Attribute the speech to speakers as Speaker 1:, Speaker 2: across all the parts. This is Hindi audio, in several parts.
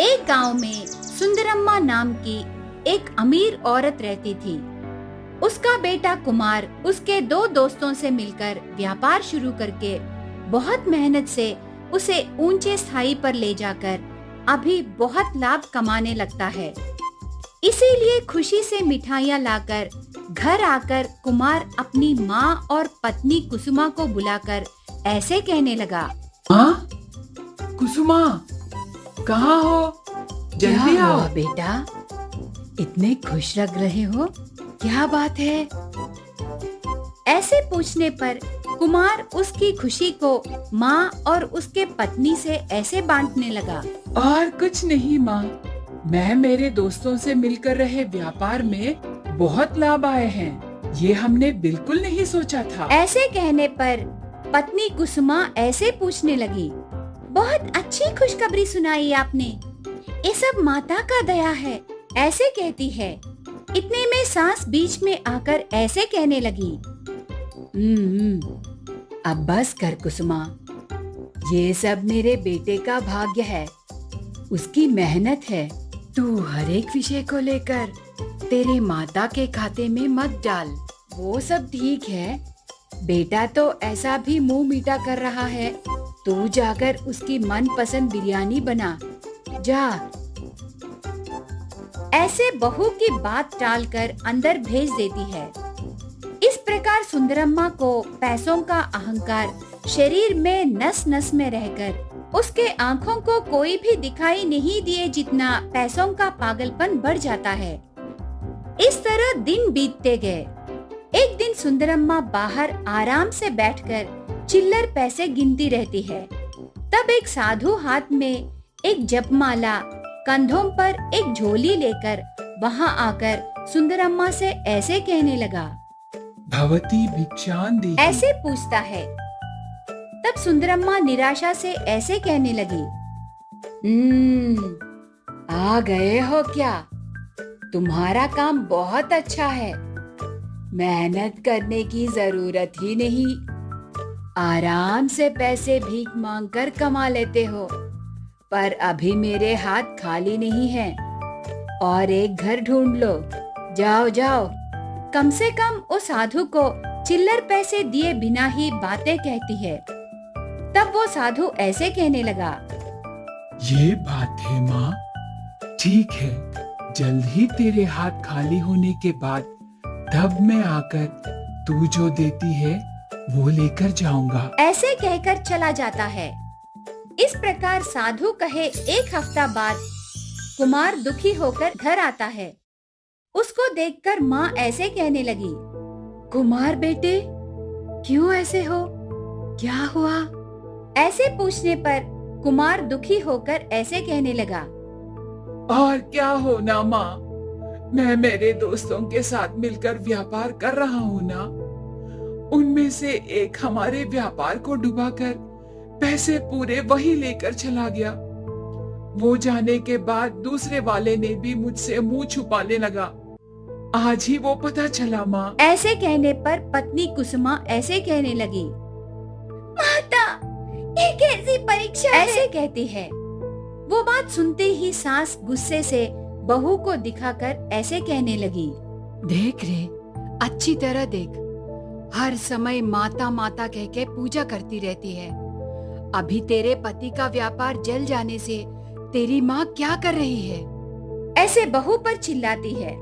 Speaker 1: एक गांव में सुंदरम्मा नाम की एक अमीर औरत रहती थी। उसका बेटा कुमार उसके दो दोस्तों से मिलकर व्यापार शुरू करके बहुत मेहनत से उसे ऊंचे स्थाई पर ले जाकर अभी बहुत लाभ कमाने लगता है। इसीलिए खुशी से मिठाइयाँ लाकर घर आकर कुमार अपनी माँ और पत्नी कुसुमा को बुलाकर ऐसे कहने लगा।
Speaker 2: हाँ, कुसुमा, कहाँ हो? जल्दी
Speaker 1: क्या
Speaker 2: आओ।
Speaker 1: हुआ बेटा, इतने खुश लग रहे हो, क्या बात है? ऐसे पूछने पर कुमार उसकी खुशी को माँ और उसके पत्नी से ऐसे बांटने लगा।
Speaker 2: और कुछ नहीं माँ, मैं मेरे दोस्तों से मिलकर रहे व्यापार में बहुत लाभ आए हैं। ये हमने बिल्कुल नहीं सोचा था।
Speaker 1: ऐसे कहने पर पत्नी कुसुमा ऐसे पूछने लगी। बहुत अच्छी खुशखबरी सुनाई आपने, ये सब माता का दया है, ऐसे कहती है। इतने में सास बीच में आकर ऐसे कहने लगी। अब बस कर कुसुमा, ये सब मेरे बेटे का भाग्य है, उसकी मेहनत है। तू हर एक विषय को लेकर तेरे माता के खाते में मत डाल। वो सब ठीक है, बेटा तो ऐसा भी मुंह मीठा कर रहा है, तू जाकर उसकी मनपसंद बिरयानी बना, जा। ऐसे बहू की बात टालकर अंदर भेज देती है। इस प्रकार सुंदरम्मा को पैसों का अहंकार शरीर में नस नस में रहकर उसके आंखों को कोई भी दिखाई नहीं दिए जितना पैसों का पागलपन बढ़ जाता है। इस तरह दिन बीतते गए। एक दिन सुंदरम्मा बाहर आराम से बैठकर चिल्लर पैसे गिनती रहती है। तब एक साधु हाथ में एक जपमाला, कंधों पर एक झोली लेकर वहां आकर सुंदरम्मा से ऐसे कहने लगा।
Speaker 2: भवती भिक्षान देहि।
Speaker 1: ऐसे पूछता है। तब सुंदरम्मा निराशा से ऐसे कहने लगी। आ गए हो क्या? तुम्हारा काम बहुत अच्छा है, मेहनत करने की जरूरत ही नहीं, आराम से पैसे भीख मांगकर कमा लेते हो। पर अभी मेरे हाथ खाली नहीं है, और एक घर ढूंढ लो, जाओ जाओ। कम से कम उस साधु को चिल्लर पैसे दिए बिना ही बातें कहती है। तब वो साधु ऐसे कहने लगा।
Speaker 2: ये बात है माँ, ठीक है, जल्द ही तेरे हाथ खाली होने के बाद तब मैं आकर तू जो देती है वो लेकर जाऊंगा।
Speaker 1: ऐसे कहकर चला जाता है। इस प्रकार साधु कहे एक हफ्ता बाद कुमार दुखी होकर घर आता है। उसको देखकर माँ ऐसे कहने लगी। कुमार बेटे, क्यों ऐसे हो, क्या हुआ? ऐसे पूछने पर कुमार दुखी होकर ऐसे कहने लगा।
Speaker 2: और क्या हो ना माँ, मैं मेरे दोस्तों के साथ मिलकर व्यापार कर रहा हूँ ना, उनमें से एक हमारे व्यापार को डुबाकर पैसे पूरे वही लेकर चला गया। वो जाने के बाद दूसरे वाले ने भी मुझसे मुंह छुपाने लगा। आज ही वो पता चला माँ।
Speaker 1: ऐसे कहने पर पत्नी कुसुमा ऐसे कहने लगी। माता, ये कैसी परीक्षा है? ऐसे कहती है। वो बात सुनते ही सास गुस्से से बहू को दिखाकर ऐसे कहने लगी। देख रे, अच्छी तरह देख, हर समय माता माता कह के पूजा करती रहती है। अभी तेरे पति का व्यापार जल जाने से तेरी माँ क्या कर रही है? ऐसे बहू पर चिल्लाती है।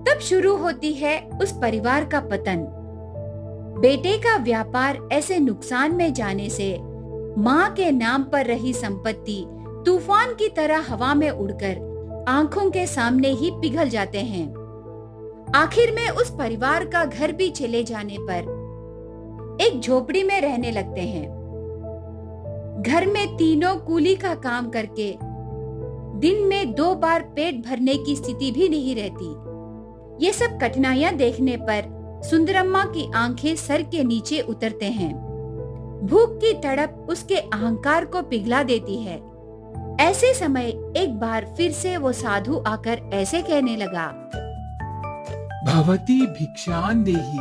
Speaker 1: तब शुरू होती है उस परिवार का पतन। बेटे का व्यापार ऐसे नुकसान में जाने से माँ के नाम पर रही संपत्ति तूफान की तरह हवा में उड़कर आंखों के सामने ही पिघल जाते हैं। आखिर में उस परिवार का घर भी चले जाने पर एक झोपड़ी में रहने लगते हैं। घर में तीनों कूली का काम करके दिन में 2 बार पेट भरने की स्थिति भी नहीं रहती। ये सब कठिनाइयां देखने पर सुंदरम्मा की आंखें सर के नीचे उतरते हैं। भूख की तड़प उसके अहंकार को पिघला देती है। ऐसे समय एक बार फिर से वो साधु आकर ऐसे कहने लगा।
Speaker 2: भवती भिक्षान देहि।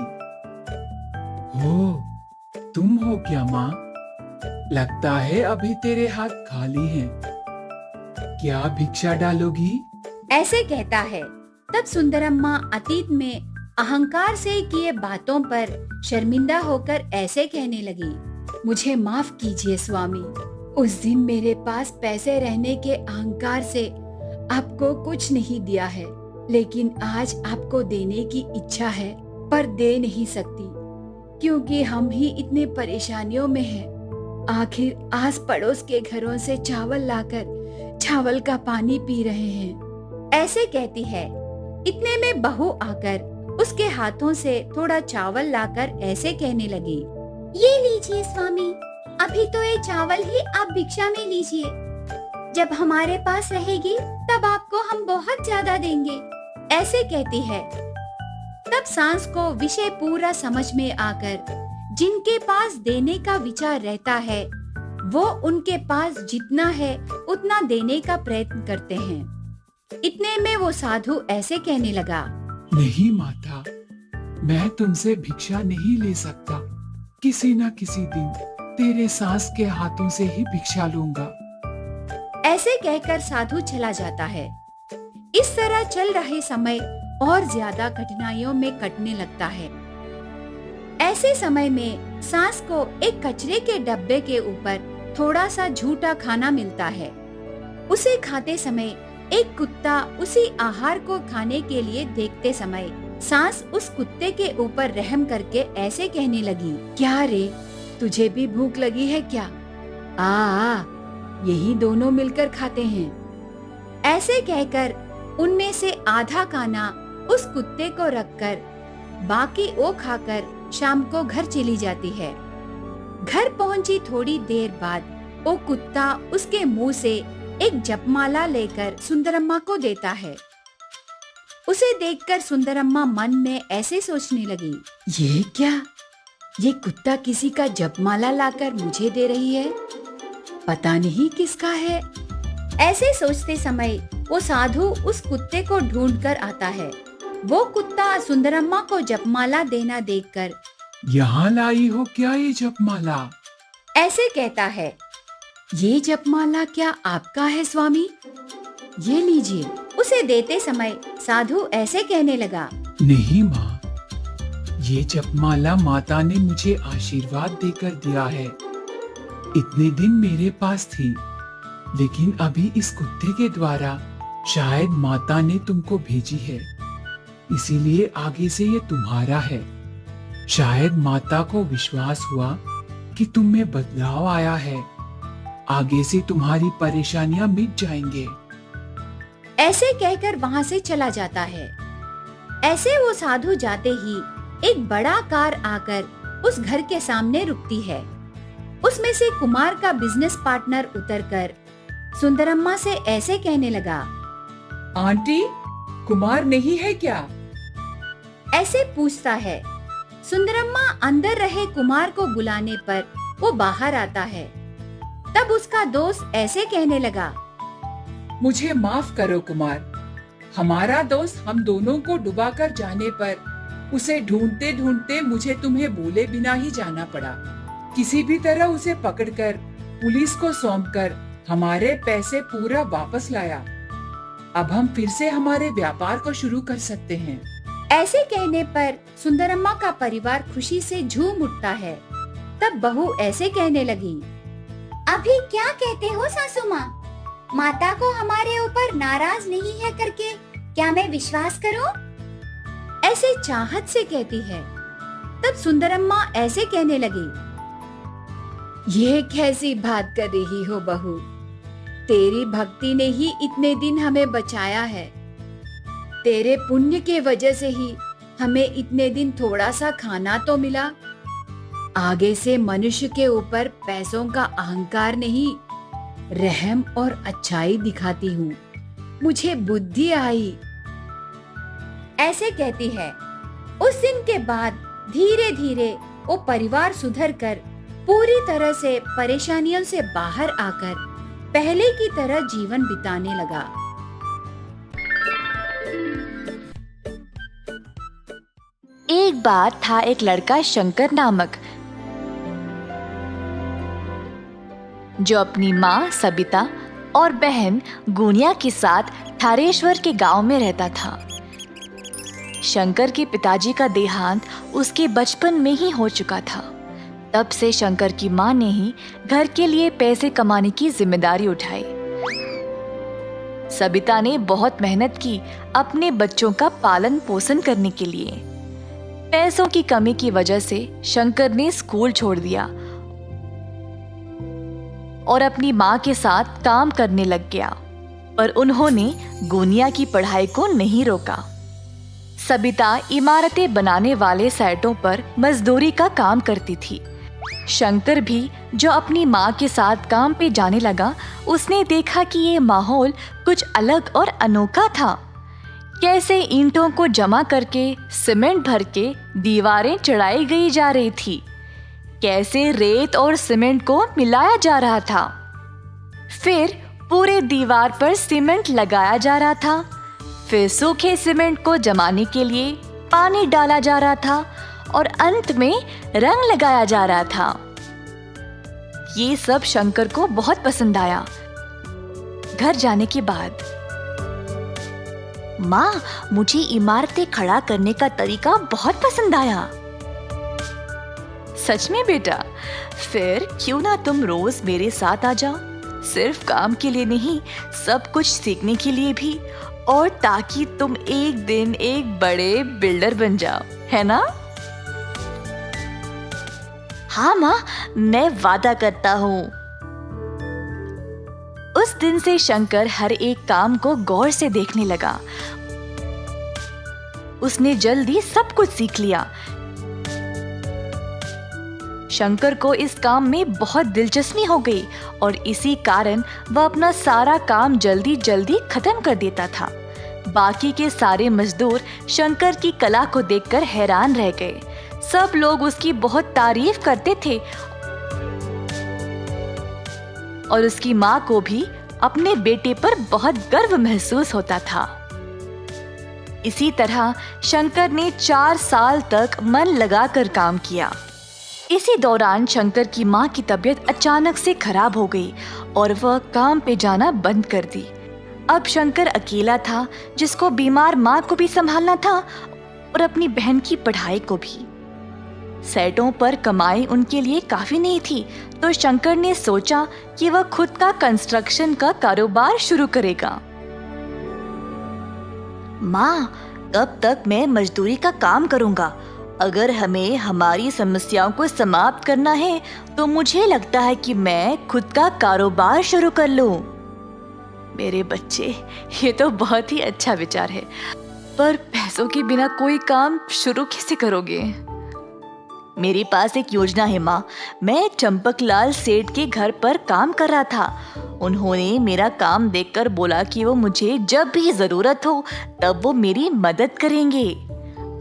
Speaker 2: हो, तुम हो क्या माँ? लगता है अभी तेरे हाथ खाली हैं। क्या भिक्षा डालोगी?
Speaker 1: ऐसे कहता है। तब सुंदरम्मा अतीत में अहंकार से किए बातों पर शर्मिंदा होकर ऐसे कहने लगी, मुझे माफ कीजिए स्वामी, उस दिन मेरे पास पैसे रहने के अहंकार से आपको कुछ नहीं दिया है, लेकिन आज आपको देने की इच्छा है पर दे नहीं सकती क्योंकि हम ही इतने परेशानियों में हैं। आखिर आस पड़ोस के घरों से चावल लाकर चावल का पानी पी रहे हैं। ऐसे कहती है। इतने में बहू आकर उसके हाथों से थोड़ा चावल लाकर ऐसे कहने लगी, ये लीजिए स्वामी, अभी तो ये चावल ही आप भिक्षा में लीजिए, जब हमारे पास रहेगी तब आपको हम बहुत ज्यादा देंगे। ऐसे कहती है। तब सांस को विषय पूरा समझ में आकर जिनके पास देने का विचार रहता है वो उनके पास जितना है उतना देने का प्रयत्न करते हैं। इतने में वो साधु ऐसे कहने लगा,
Speaker 2: नहीं माता, मैं तुमसे भिक्षा नहीं ले सकता, किसी न किसी दिन तेरे सास के हाथों से ही भिक्षा लूंगा।
Speaker 1: ऐसे कहकर साधु चला जाता है। इस तरह चल रहे समय और ज्यादा कठिनाइयों में कटने लगता है। ऐसे समय में सांस को एक कचरे के डब्बे के ऊपर थोड़ा सा झूठा खाना मिलता है। उसे खाते समय एक कुत्ता उसी आहार को खाने के लिए देखते समय सांस उस कुत्ते के ऊपर रहम करके ऐसे कहने लगी, क्या रे, तुझे भी भूख लगी है क्या? आ, यही दोनों मिलकर खाते हैं। ऐसे कहकर उनमें से आधा खाना उस कुत्ते को रखकर बाकी वो खाकर शाम को घर चली जाती है। घर पहुंची थोड़ी देर बाद वो कुत्ता उसके मुंह से एक जपमाला लेकर सुंदरम्मा को देता है। उसे देखकर सुंदरम्मा मन में ऐसे सोचने लगी, ये क्या? ये कुत्ता किसी का जपमाला लाकर मुझे दे रही है, पता नहीं किसका है। ऐसे सोचते समय वो साधु उस कुत्ते को ढूंढ कर आता है। वो कुत्ता सुंदरम्मा को जपमाला देना देखकर,
Speaker 2: यहाँ लाई हो क्या ये जपमाला?
Speaker 1: ऐसे कहता है, ये जपमाला क्या आपका है स्वामी? ये लीजिए। उसे देते समय साधु ऐसे कहने लगा,
Speaker 2: नहीं माँ, ये जपमाला माता ने मुझे आशीर्वाद देकर दिया है। इतने दिन मेरे पास थी, लेकिन अभी इस कुत्ते के द्वारा शायद माता ने तुमको भेजी है, इसीलिए आगे से ये तुम्हारा है। शायद माता को विश्वास हुआ कि तुम में बदलाव आया है, आगे से तुम्हारी परेशानियां मिट जाएंगे।
Speaker 1: ऐसे कहकर वहाँ से चला जाता है। ऐसे वो साधु जाते ही एक बड़ा कार आकर उस घर के सामने रुकती है। उसमें से कुमार का बिजनेस पार्टनर उतरकर सुंदरम्मा से ऐसे कहने लगा,
Speaker 2: आंटी, कुमार नहीं है क्या?
Speaker 1: ऐसे पूछता है। सुंदरम्मा अंदर रहे कुमार को बुलाने पर वो बाहर आता है। तब उसका दोस्त ऐसे कहने लगा,
Speaker 2: मुझे माफ करो कुमार, हमारा दोस्त हम दोनों को डुबाकर जाने पर उसे ढूंढते ढूंढते मुझे तुम्हें बोले बिना ही जाना पड़ा। किसी भी तरह उसे पकड़कर पुलिस को सौंपकर हमारे पैसे पूरा वापस लाया। अब हम फिर से हमारे व्यापार को शुरू कर सकते हैं।
Speaker 1: ऐसे कहने पर सुंदरम्मा का परिवार खुशी से झूम उठता है। तब बहू ऐसे कहने लगी, अभी क्या कहते हो सासू माँ? माता को हमारे ऊपर नाराज नहीं है करके क्या मैं विश्वास करूं? ऐसे चाहत से कहती है। तब सुंदरम्मा ऐसे कहने लगी, ये कैसी बात कर रही हो बहू? तेरी भक्ति ने ही इतने दिन हमें बचाया है। तेरे पुण्य के वजह से ही हमें इतने दिन थोड़ा सा खाना तो मिला। आगे से मनुष्य के ऊपर पैसों का अहंकार नहीं, रहम और अच्छाई दिखाती हूँ। मुझे बुद्धि आई। ऐसे कहती है। उस दिन के बाद धीरे धीरे वो परिवार सुधर कर पूरी तरह से परेशानियों से बाहर आकर पहले की तरह जीवन बिताने लगा।
Speaker 3: एक बार था एक लड़का शंकर नामक, जो अपनी माँ सबिता और बहन गुनिया के साथ थारेश्वर के गांव में रहता था। शंकर के पिताजी का देहांत उसके बचपन में ही हो चुका था। तब से शंकर की माँ ने ही घर के लिए पैसे कमाने की जिम्मेदारी उठाई। सबिता ने बहुत मेहनत की अपने बच्चों का पालन पोषण करने के लिए। पैसों की कमी की वजह से शंकर ने स्कूल छोड़ दिया और अपनी माँ के साथ काम करने लग गया, पर उन्होंने गुनिया की पढ़ाई को नहीं रोका। सबिता इमारतें बनाने वाले साइटों पर मजदूरी का काम करती थी। शंकर भी जो अपनी माँ के साथ काम पे जाने लगा, उसने देखा कि ये माहौल कुछ अलग और अनोखा था। कैसे ईंटों को जमा करके सीमेंट भर के दीवारें चढ़ाई गई जा रही थी, कैसे रेत और सीमेंट को मिलाया जा रहा था, फिर पूरे दीवार पर सीमेंट लगाया जा रहा था, फिर सूखे सीमेंट को जमाने के लिए पानी डाला जा रहा था और अंत में रंग लगाया जा रहा था। ये सब शंकर को बहुत पसंद आया। घर जाने के बाद, माँ, मुझे इमारतें खड़ा करने का तरीका बहुत पसंद आया। सच में बेटा? फिर क्यों ना तुम रोज मेरे साथ आ जाओ, सिर्फ काम के लिए नहीं, सब कुछ सीखने के लिए भी, और ताकि तुम एक दिन एक बड़े बिल्डर बन जाओ, है ना? हाँ माँ, मैं वादा करता हूँ। उस दिन से शंकर हर एक काम को गौर से देखने लगा। उसने जल्दी सब कुछ सीख लिया। शंकर को इस काम में बहुत दिलचस्पी हो गई और इसी कारण वह अपना सारा काम जल्दी जल्दी खत्म कर देता था। बाकी के सारे मजदूर शंकर की कला को देखकर हैरान रह गए। सब लोग उसकी बहुत तारीफ करते थे और उसकी माँ को भी अपने बेटे पर बहुत गर्व महसूस होता था। इसी तरह शंकर ने 4 साल तक मन लगाकर काम किया। इसी दौरान शंकर की माँ की तबीयत अचानक से खराब हो गई और वह काम पे जाना बंद कर दी। अब शंकर अकेला था, जिसको बीमार माँ को भी संभालना था और अपनी बहन की पढ़ाई को भी। सेटों पर कमाई उनके लिए काफी नहीं थी, तो शंकर ने सोचा कि वह खुद का कंस्ट्रक्शन का कारोबार शुरू करेगा। माँ, कब तक मैं मजदूरी का काम करूंगा? अगर हमें हमारी समस्याओं को समाप्त करना है तो मुझे लगता है कि मैं खुद का कारोबार शुरू कर लूं। मेरे बच्चे, ये तो बहुत ही अच्छा विचार है, पर पैसों के बिना कोई काम शुरू कैसे करोगे? मेरे पास एक योजना है माँ। मैं चंपकलाल सेठ के घर पर काम कर रहा था। उन्होंने मेरा काम देखकर बोला कि वो मुझे जब भी जरूरत हो तब वो मेरी मदद करेंगे।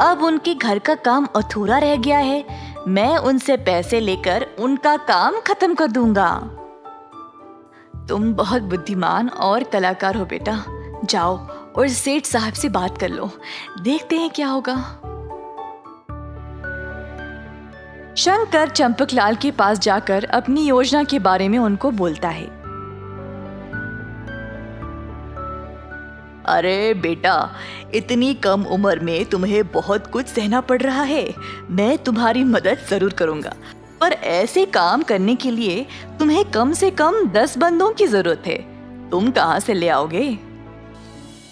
Speaker 3: अब उनके घर का काम अधूरा रह गया है। मैं उनसे पैसे लेकर उनका काम खत्म कर दूंगा। तुम बहुत बुद्धिमान और कलाकार हो बेटा। जाओ और सेठ साहब से बात कर लो, देखते हैं क्या होगा। शंकर चंपकलाल के पास जाकर अपनी योजना के बारे में उनको बोलता है। अरे बेटा, इतनी कम उम्र में तुम्हें बहुत कुछ सहना पड़ रहा है। मैं तुम्हारी मदद जरूर करूंगा, पर ऐसे काम करने के लिए तुम्हें कम से कम 10 बंदों की जरूरत है। तुम कहाँ से ले आओगे?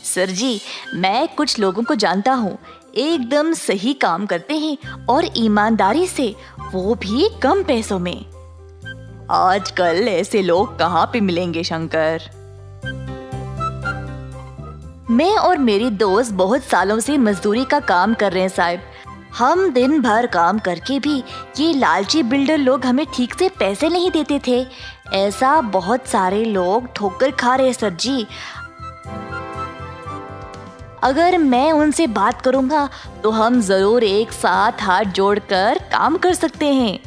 Speaker 3: सर जी, मैं कुछ लोगों को जानता हूँ, एकदम सही काम करते हैं और ईमानदारी से, वो भी कम पैसों में। आजकल ऐसे लोग कहाँ पे मिलेंगे शंकर? मैं और मेरी दोस्त बहुत सालों से मजदूरी का काम कर रहे हैं साहब। हम दिन भर काम करके भी ये लालची बिल्डर लोग हमें ठीक से पैसे नहीं देते थे। ऐसा बहुत सारे लोग ठोकर खा रहे हैं सर जी। अगर मैं उनसे बात करूंगा तो हम जरूर एक साथ हाथ जोड़कर काम कर सकते हैं।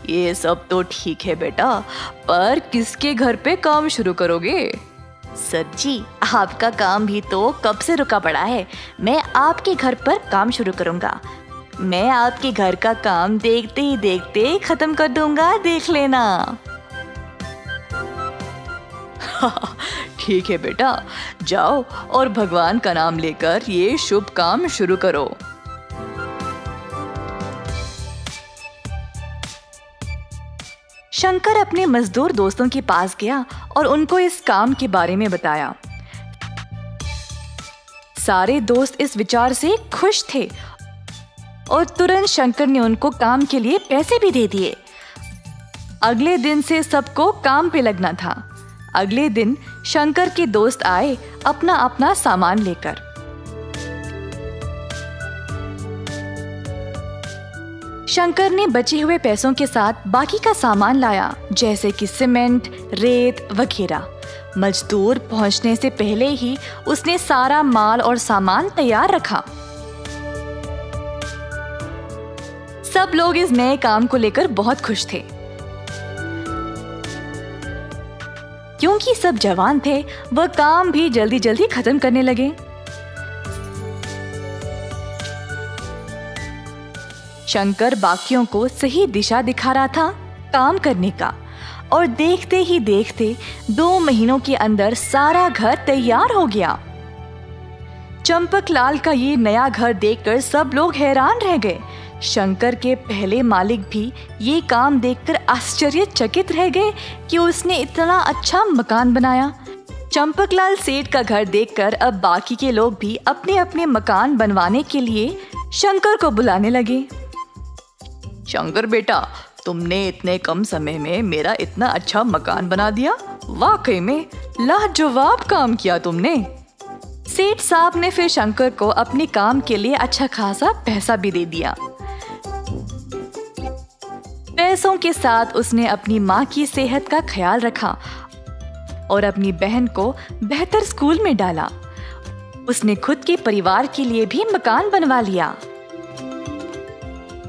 Speaker 3: ये सब तो ठीक है बेटा, पर किसके घर पे काम शुरू करोगे? सर जी, आपका काम भी तो कब से रुका पड़ा है। मैं आपके घर पर काम शुरू करूंगा। मैं आपके घर का काम देखते ही देखते खत्म कर दूंगा, देख लेना। ठीक है बेटा, जाओ और भगवान का नाम लेकर ये शुभ काम शुरू करो। शंकर अपने मजदूर दोस्तों के पास गया और उनको इस काम के बारे में बताया। सारे दोस्त इस विचार से खुश थे और तुरंत शंकर ने उनको काम के लिए पैसे भी दे दिए। अगले दिन से सबको काम पे लगना था। अगले दिन शंकर के दोस्त आए अपना अपना सामान लेकर। शंकर ने बचे हुए पैसों के साथ बाकी का सामान लाया, जैसे कि सीमेंट, रेत वगैरह। मजदूर पहुंचने से पहले ही उसने सारा माल और सामान तैयार रखा। सब लोग इस नए काम को लेकर बहुत खुश थे। क्योंकि सब जवान थे, वह काम भी जल्दी जल्दी खत्म करने लगे। शंकर बाकियों को सही दिशा दिखा रहा था काम करने का, और देखते ही देखते 2 महीनों के अंदर सारा घर तैयार हो गया। चंपकलाल का ये नया घर देखकर सब लोग हैरान रह गए। शंकर के पहले मालिक भी ये काम देखकर आश्चर्यचकित रह गए कि उसने इतना अच्छा मकान बनाया। चंपकलाल सेठ का घर देखकर अब बाकी के लोग भी अपने अपने मकान बनवाने के लिए शंकर को बुलाने लगे। शंकर बेटा, तुमने इतने कम समय में मेरा इतना अच्छा मकान बना दिया। वाकई में लाजवाब काम किया तुमने। सेठ साहब ने फिर शंकर को अपने काम के लिए अच्छा खासा पैसा भी दे दिया। पैसों के साथ उसने अपनी माँ की सेहत का ख्याल रखा और अपनी बहन को बेहतर स्कूल में डाला। उसने खुद के परिवार के लिए भी मकान बनवा लिया।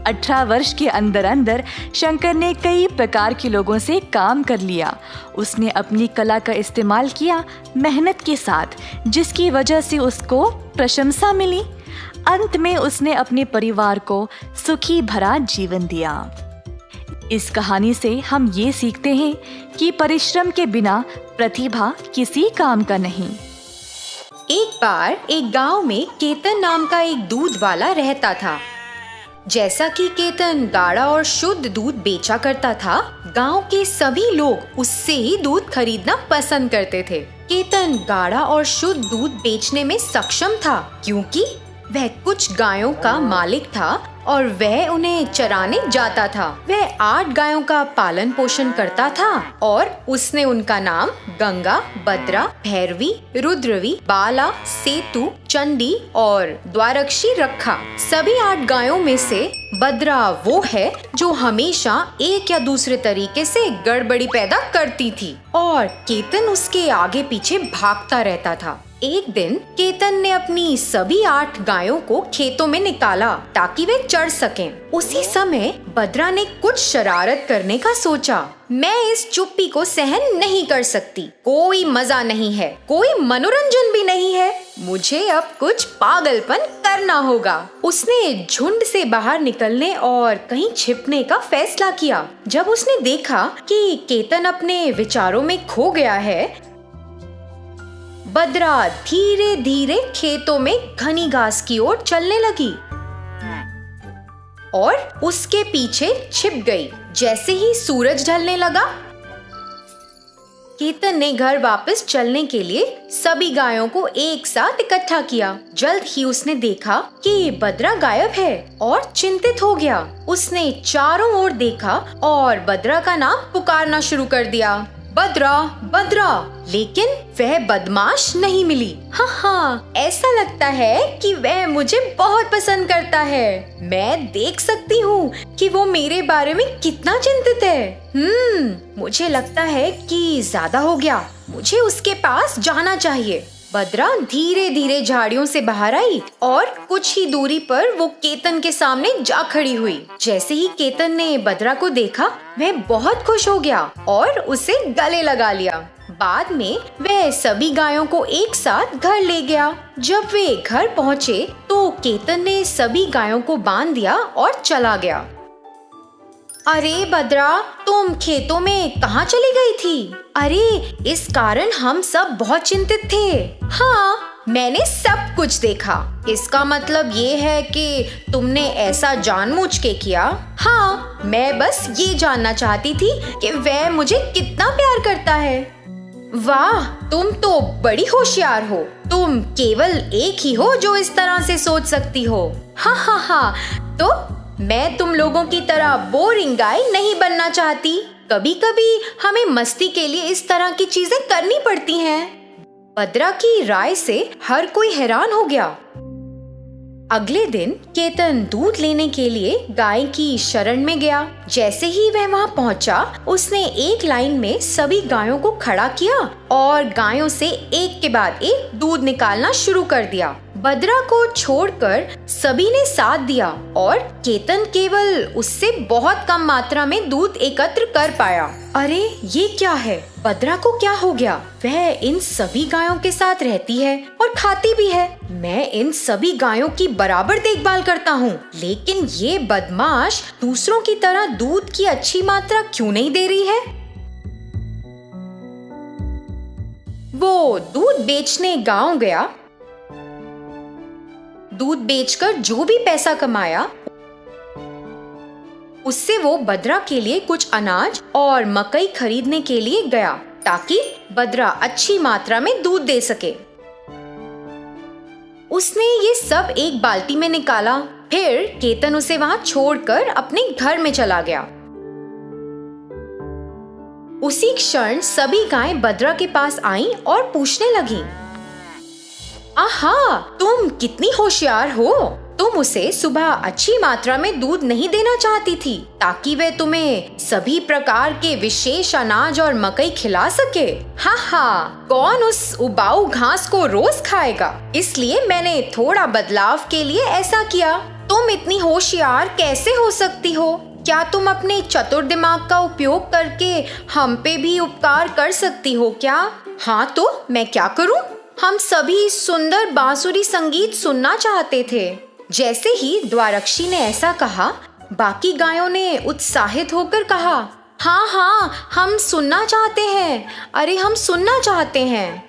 Speaker 3: 18 वर्ष के अंदर अंदर शंकर ने कई प्रकार के लोगों से काम कर लिया। उसने अपनी कला का इस्तेमाल किया मेहनत के साथ, जिसकी वजह से उसको प्रशंसा मिली। अंत में उसने अपने परिवार को सुखी भरा जीवन दिया। इस कहानी से हम ये सीखते हैं कि परिश्रम के बिना प्रतिभा किसी काम का नहीं।
Speaker 1: एक बार एक गांव में केतन नाम का एक दूध वाला रहता था। जैसा कि केतन गाढ़ा और शुद्ध दूध बेचा करता था, गांव के सभी लोग उससे ही दूध खरीदना पसंद करते थे। केतन गाढ़ा और शुद्ध दूध बेचने में सक्षम था, क्योंकि वह कुछ गायों का मालिक था और वह उन्हें चराने जाता था। वह 8 गायों का पालन पोषण करता था और उसने उनका नाम गंगा, भद्रा, भैरवी, रुद्रवी, बाला, सेतु, चंडी और द्वारक्षी रखा। सभी 8 गायों में से भद्रा वो है जो हमेशा एक या दूसरे तरीके से गड़बड़ी पैदा करती थी और केतन उसके आगे पीछे भागता रहता था। एक दिन केतन ने अपनी सभी 8 गायों को खेतों में निकाला ताकि वे चर सकें। उसी समय भद्रा ने कुछ शरारत करने का सोचा। मैं इस चुप्पी को सहन नहीं कर सकती। कोई मजा नहीं है, कोई मनोरंजन भी नहीं है। मुझे अब कुछ पागलपन करना होगा। उसने झुंड से बाहर निकलने और कहीं छिपने का फैसला किया। जब उसने देखा कि केतन अपने विचारों में खो गया है, भद्रा धीरे धीरे खेतों में घनी घास की ओर चलने लगी और उसके पीछे छिप गई। जैसे ही सूरज ढलने लगा, केतन ने घर वापस चलने के लिए सभी गायों को एक साथ इकट्ठा किया। जल्द ही उसने देखा कि भद्रा गायब है और चिंतित हो गया। उसने चारों ओर देखा और भद्रा का नाम पुकारना शुरू कर दिया, भद्रा, भद्रा। लेकिन वह बदमाश नहीं मिली। हाँ, ऐसा लगता है कि वह मुझे बहुत पसंद करता है। मैं देख सकती हूँ कि वो मेरे बारे में कितना चिंतित है। मुझे लगता है कि ज्यादा हो गया। मुझे उसके पास जाना चाहिए। भद्रा धीरे धीरे झाड़ियों से बाहर आई और कुछ ही दूरी पर वो केतन के सामने जा खड़ी हुई। जैसे ही केतन ने भद्रा को देखा, वह बहुत खुश हो गया और उसे गले लगा लिया। बाद में वह सभी गायों को एक साथ घर ले गया। जब वे घर पहुँचे तो केतन ने सभी गायों को बांध दिया और चला गया।
Speaker 4: अरे बद्रा, तुम खेतों में कहाँ चली गई थी? अरे इस कारण हम सब बहुत चिंतित थे। हाँ, मैंने सब कुछ देखा। इसका मतलब ये है कि तुमने ऐसा जानबूझ के किया? हाँ, मैं बस ये जानना चाहती थी कि वह मुझे कितना प्यार करता है। वाह, तुम तो बड़ी होशियार हो। तुम केवल एक ही हो जो इस तरह से सोच सकती हो। हाँ, तो मैं तुम लोगों की तरह बोरिंग गाय नहीं बनना चाहती। कभी कभी हमें मस्ती के लिए इस तरह की चीजें करनी पड़ती हैं। बद्रा की राय से हर कोई हैरान हो गया। अगले दिन केतन दूध लेने के लिए गाय की शरण में गया। जैसे ही वह वहां पहुंचा, उसने एक लाइन में सभी गायों को खड़ा किया और गायों से एक के बाद एक दूध निकालना शुरू कर दिया। बद्रा को छोड़कर सभी ने साथ दिया और केतन केवल उससे बहुत कम मात्रा में दूध एकत्र कर पाया। अरे ये क्या है? बद्रा को क्या हो गया? वह इन सभी गायों के साथ रहती है और खाती भी है। मैं इन सभी गायों की बराबर देखभाल करता हूँ, लेकिन ये बदमाश दूसरों की तरह दूध की अच्छी मात्रा क्यों नहीं दे रही है? वो दूध बेचने गांव गया। दूध बेचकर जो भी पैसा कमाया, उससे वो बद्रा के लिए कुछ अनाज और मकई खरीदने के लिए गया ताकि बद्रा अच्छी मात्रा में दूध दे सके। उसने ये सब एक बाल्टी में निकाला। फिर केतन उसे वहां छोड़कर अपने घर में चला गया। उसी क्षण सभी गायें बद्रा के पास आईं और पूछने लगीं, आहा, तुम कितनी होशियार हो। तुम उसे सुबह अच्छी मात्रा में दूध नहीं देना चाहती थी ताकि वह तुम्हें सभी प्रकार के विशेष अनाज और मकई खिला सके। हाँ, कौन उस उबाऊ घास को रोज खाएगा? इसलिए मैंने थोड़ा बदलाव के लिए ऐसा किया। तुम इतनी होशियार कैसे हो सकती हो? क्या तुम अपने चतुर दिमाग का उपयोग करके हम पे भी उपकार कर सकती हो क्या? हाँ, तो मैं क्या करूं? हम सभी सुंदर बांसुरी संगीत सुनना चाहते थे। जैसे ही द्वारक्षी ने ऐसा कहा, बाकी गायों ने उत्साहित होकर कहा, हाँ, हम सुनना चाहते हैं। अरे हम सुनना चाहते हैं।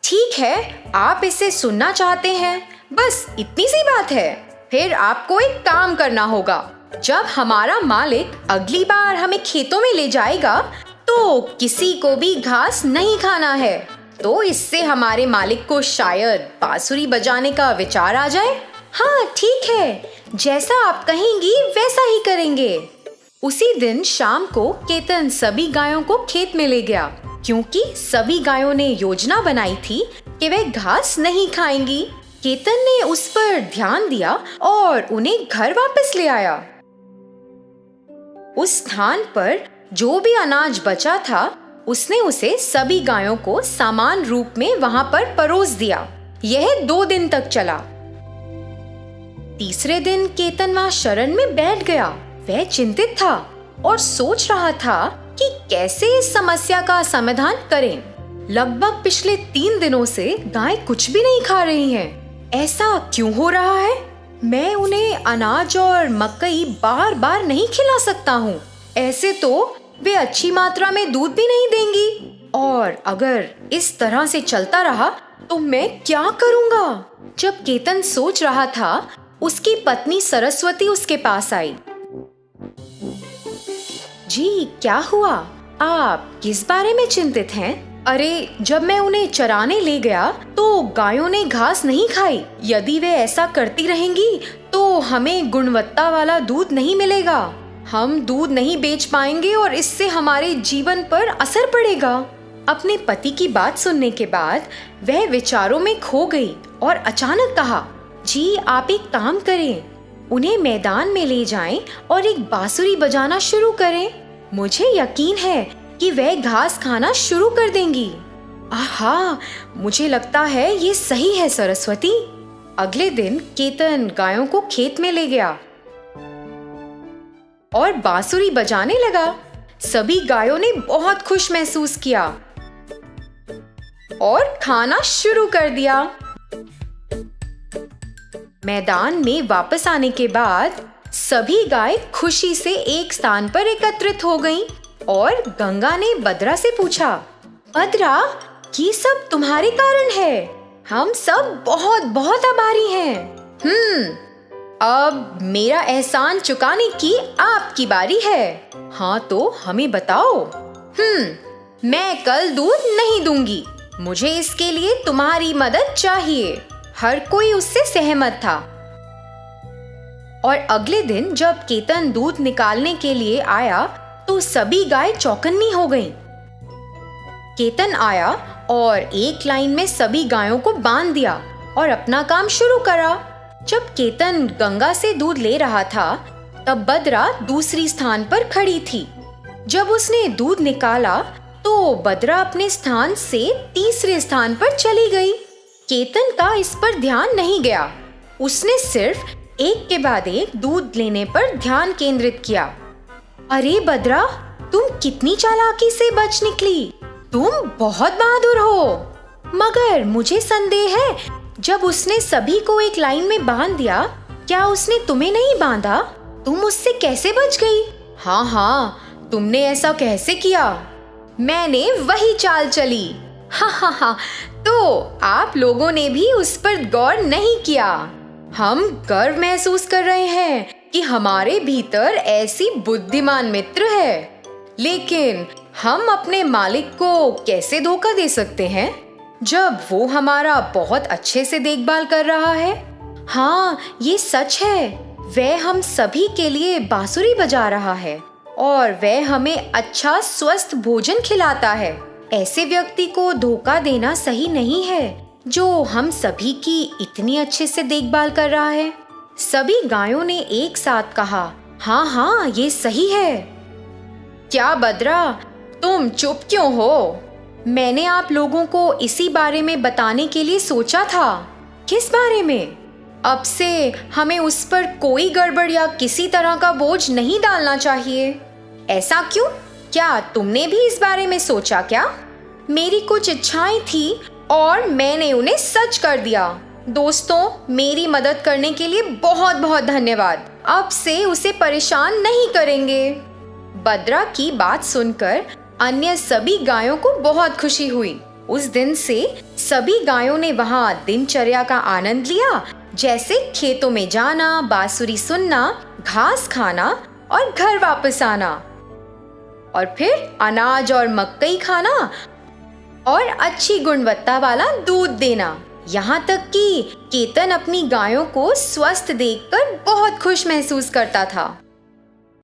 Speaker 4: ठीक है, आप इसे सुनना चाहते हैं, बस इतनी सी बात है। फिर आपको एक काम करना होगा। जब हमारा मालिक अगली बार हमें खेतों में ले जाएगा, तो किसी को भी घास नहीं खाना है। तो इससे हमारे मालिक को शायद बांसुरी बजाने का विचार आ जाए। हाँ, ठीक है, जैसा आप कहेंगी वैसा ही करेंगे। उसी दिन शाम को केतन सभी गायों को खेत में ले गया, क्योंकि सभी गायों ने योजना बनाई थी कि वे घास नहीं खाएंगी। केतन ने उस पर ध्यान दिया और उन्हें घर वापस ले आया। उस स्थान पर जो भी अनाज बचा था, उसने उसे सभी गायों को समान रूप में वहां पर परोस दिया। यह 2 दिन तक चला। तीसरे दिन केतन वहां शरण में बैठ गया। वह चिंतित था और सोच रहा था कि कैसे इस समस्या का समाधान करें। लगभग पिछले 3 दिनों से गाय कुछ भी नहीं खा रही हैं। ऐसा क्यों हो रहा है? मैं उन्हें अनाज और मकई बार बार नहीं खिला सकता हूँ। ऐसे तो वे अच्छी मात्रा में दूध भी नहीं देंगी, और अगर इस तरह से चलता रहा तो मैं क्या करूँगा? जब केतन सोच रहा था, उसकी पत्नी सरस्वती उसके पास आई। जी, क्या हुआ? आप किस बारे में चिंतित हैं? अरे, जब मैं उन्हें चराने ले गया तो गायों ने घास नहीं खाई। यदि वे ऐसा करती रहेंगी तो हमें गुणवत्ता वाला दूध नहीं मिलेगा। हम दूध नहीं बेच पाएंगे और इससे हमारे जीवन पर असर पड़ेगा। अपने पति की बात सुनने के बाद वह विचारों में खो गई और अचानक कहा, जी, आप एक काम करें, उन्हें मैदान में ले जाएं और एक बांसुरी बजाना शुरू करें। मुझे यकीन है कि वह घास खाना शुरू कर देंगी। आहा, मुझे लगता है ये सही है सरस्वती। अगले दिन केतन गायों को खेत में ले गया और बांसुरी बजाने लगा। सभी गायों ने बहुत खुश महसूस किया और खाना शुरू कर दिया। मैदान में वापस आने के बाद सभी गाय खुशी से एक स्थान पर एकत्रित हो गईं और गंगा ने बद्रा से पूछा, बद्रा, ये सब तुम्हारे कारण है। हम सब बहुत बहुत आभारी हैं। अब मेरा एहसान चुकाने की आपकी बारी है। हाँ तो हमें बताओ। मैं कल दूध नहीं दूंगी। मुझे इसके लिए तुम्हारी मदद चाहिए। हर कोई उससे सहमत था। और अगले दिन जब केतन दूध निकालने के लिए आया तो सभी गाय चौकन्नी हो गईं। केतन आया और एक लाइन में सभी गायों को बांध दिया और अपना काम शुरू करा। जब केतन गंगा से दूध ले रहा था तब बद्रा दूसरी स्थान पर खड़ी थी। जब उसने दूध निकाला तो बद्रा अपने स्थान से तीसरे स्थान पर चली गई। केतन का इस पर ध्यान नहीं गया। उसने सिर्फ एक के बाद एक दूध लेने पर ध्यान केंद्रित किया। अरे बद्रा, तुम कितनी चालाकी से बच निकली। तुम बहुत बहादुर हो। मगर मुझे संदेह है, जब उसने सभी को एक लाइन में बांध दिया, क्या उसने तुम्हें नहीं बांधा? तुम उससे कैसे बच गई? हाँ, तुमने ऐसा कैसे किया? मैंने वही चाल चली। हा, तो आप लोगों ने भी उस पर गौर नहीं किया। हम गर्व महसूस कर रहे हैं कि हमारे भीतर ऐसी बुद्धिमान मित्र है। लेकिन हम अपने मालिक को कैसे धोखा दे सकते हैं जब वो हमारा बहुत अच्छे से देखभाल कर रहा है? हाँ, ये सच है। वह हम सभी के लिए बांसुरी बजा रहा है और वह हमें अच्छा स्वस्थ भोजन खिलाता है। ऐसे व्यक्ति को धोखा देना सही नहीं है जो हम सभी की इतनी अच्छे से देखभाल कर रहा है। सभी गायों ने एक साथ कहा, हाँ, ये सही है। क्या बद्रा, तुम चुप क्यों हो? मैंने आप लोगों को इसी बारे में बताने के लिए सोचा था। किस बारे में? अब से हमें उस पर कोई गड़बड़ या किसी तरह का बोझ नहीं डालना चाहिए। ऐसा क्यों? क्या तुमने भी इस बारे में सोचा क्या? मेरी कुछ इच्छाएं थी और मैंने उन्हें सच कर दिया। दोस्तों, मेरी मदद करने के लिए बहुत बहुत धन्यवाद। अब से उसे परेशान नहीं करेंगे। बद्रा की बात सुनकर अन्य सभी गायों को बहुत खुशी हुई। उस दिन से सभी गायों ने वहां दिनचर्या का आनंद लिया, जैसे खेतों में जाना, बांसुरी सुनना, घास खाना और घर वापस आना, और फिर अनाज और मकई खाना और अच्छी गुणवत्ता वाला दूध देना। यहाँ तक कि केतन अपनी गायों को स्वस्थ देखकर बहुत खुश महसूस करता था।